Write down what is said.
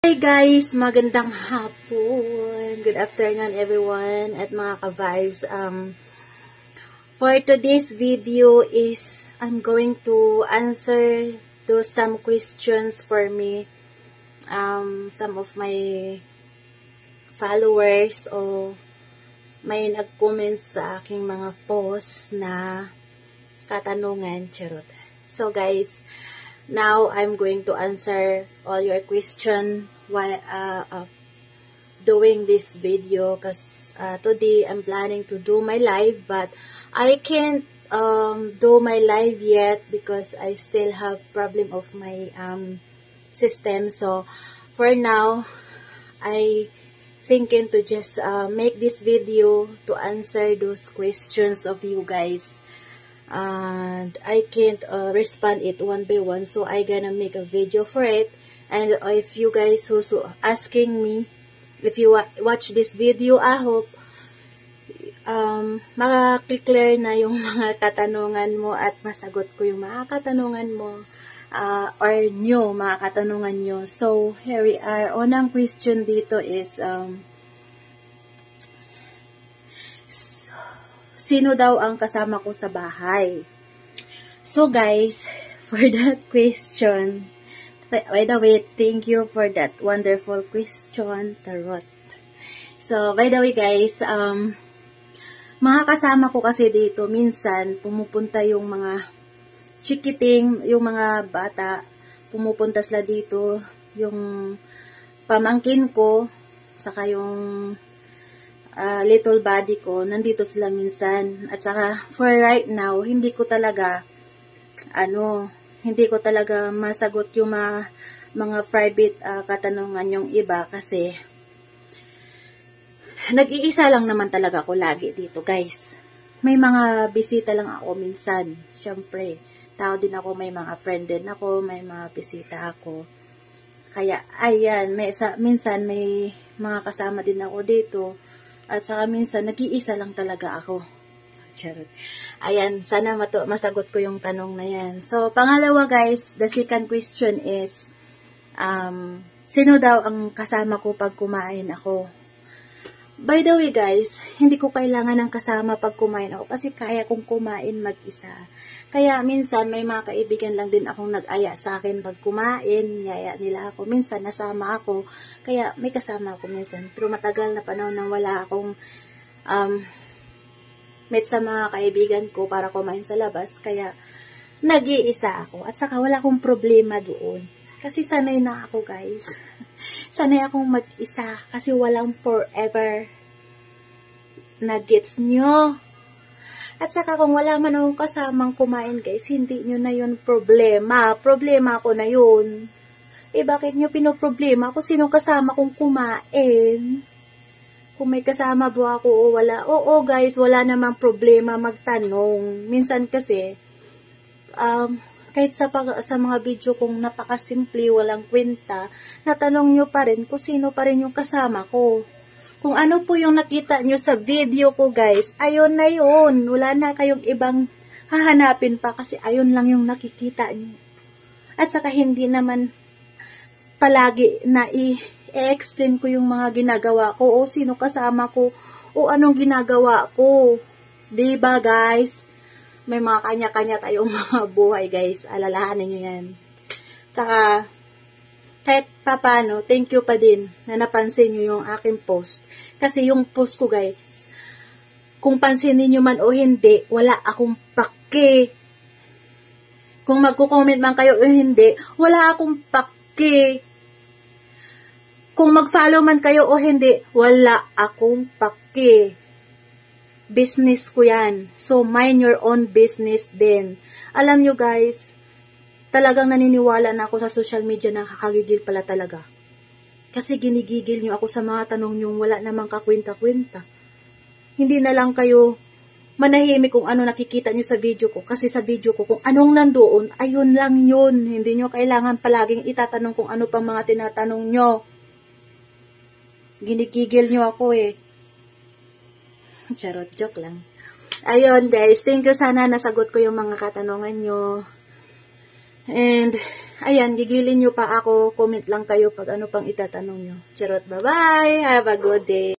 Hi guys! Magandang hapon! Good afternoon everyone at mga ka-vibes. For today's video is I'm going to answer some questions for me. Some of my followers o may nag-comment sa aking mga posts na katanungan. Charot. So guys, now I'm going to answer all your question while doing this video because today I'm planning to do my live, but I can't do my live yet because I still have problem of my system. So for now, I thinking to just make this video to answer those questions of you guys. And I can't respond it one by one, so I gonna make a video for it. And if you guys who's asking me, if you watch this video, I hope makaklear na yung mga katanungan mo at masagot ko yung mga katanungan mo or nyo, mga katanungan nyo. So here we are. Unang question dito is sino daw ang kasama ko sa bahay? So guys, for that question, by the way, thank you for that wonderful question, Tarot. So by the way guys, mga kasama ko kasi dito, minsan pumupunta yung mga chikiting, yung mga bata, pumupunta sila dito, yung pamangkin ko, saka yung little body ko, nandito sila minsan. At saka, for right now, hindi ko talaga masagot yung mga private katanungan yung iba kasi nag-iisa lang naman talaga ako lagi dito, guys. May mga bisita lang ako minsan. Siyempre, tao din ako, may mga friend din ako, may mga bisita ako. Kaya, ayan, minsan may mga kasama din ako dito. At saka minsan, nag-iisa lang talaga ako. Charot. Ayan, sana masagot ko yung tanong na yan. So, pangalawa guys, the second question is, sino daw ang kasama ko pag kumain ako? By the way guys, hindi ko kailangan ng kasama pag kumain ako kasi kaya kong kumain mag-isa. Kaya minsan may mga kaibigan lang din akong nag-aya sa akin pag kumain, yaya nila ako. Minsan nasama ako, kaya may kasama ako minsan. Pero matagal na panahon nang wala akong met sa mga kaibigan ko para kumain sa labas, kaya nag-iisa ako. At saka wala akong problema doon. Kasi sanay na ako guys. Sanay akong mag-isa kasi walang forever na gets nyo. At saka kung wala man akong kasamang kumain guys, hindi nyo na yun problema. Problema ko na yun. Eh bakit nyo pinoproblema kung sino kasama kong kumain? Kung may kasama ba ako o wala? Oo guys, wala namang problema magtanong. Minsan kasi, kahit sa mga video kong napakasimple, walang kwenta, natanong nyo pa rin kung sino pa rin yung kasama ko. Kung ano po yung nakita nyo sa video ko guys, ayun na yun. Wala na kayong ibang hahanapin pa kasi ayun lang yung nakikita nyo. At saka hindi naman palagi na i-explain ko yung mga ginagawa ko o sino kasama ko o anong ginagawa ko. Diba guys? May mga kanya-kanya tayong mga buhay guys. Alalahanin nyo yan. Tsaka, kahit papano, thank you pa din na napansin nyo yung aking post. Kasi yung post ko guys, kung pansinin nyo man o hindi, wala akong pake. Kung magko-comment man kayo o hindi, wala akong pake. Kung mag-follow man kayo o hindi, wala akong pake. Business ko yan. So, mind your own business din. Alam nyo guys, talagang naniniwala na ako sa social media na kakagigil pala talaga. Kasi ginigigil nyo ako sa mga tanong nyo wala namang kakwenta-kwenta. Hindi na lang kayo manahimik kung ano nakikita nyo sa video ko. Kasi sa video ko, kung anong nandoon, ayun lang yun. Hindi nyo kailangan palaging itatanong kung ano pang mga tinatanong nyo. Ginigigil nyo ako eh. Charot, joke lang. Ayun guys, thank you, sana nasagot ko yung mga katanungan nyo. And ayan, gigilin nyo pa ako. Comment lang kayo pag ano pang itatanong nyo. Charot, bye-bye. Have a good day.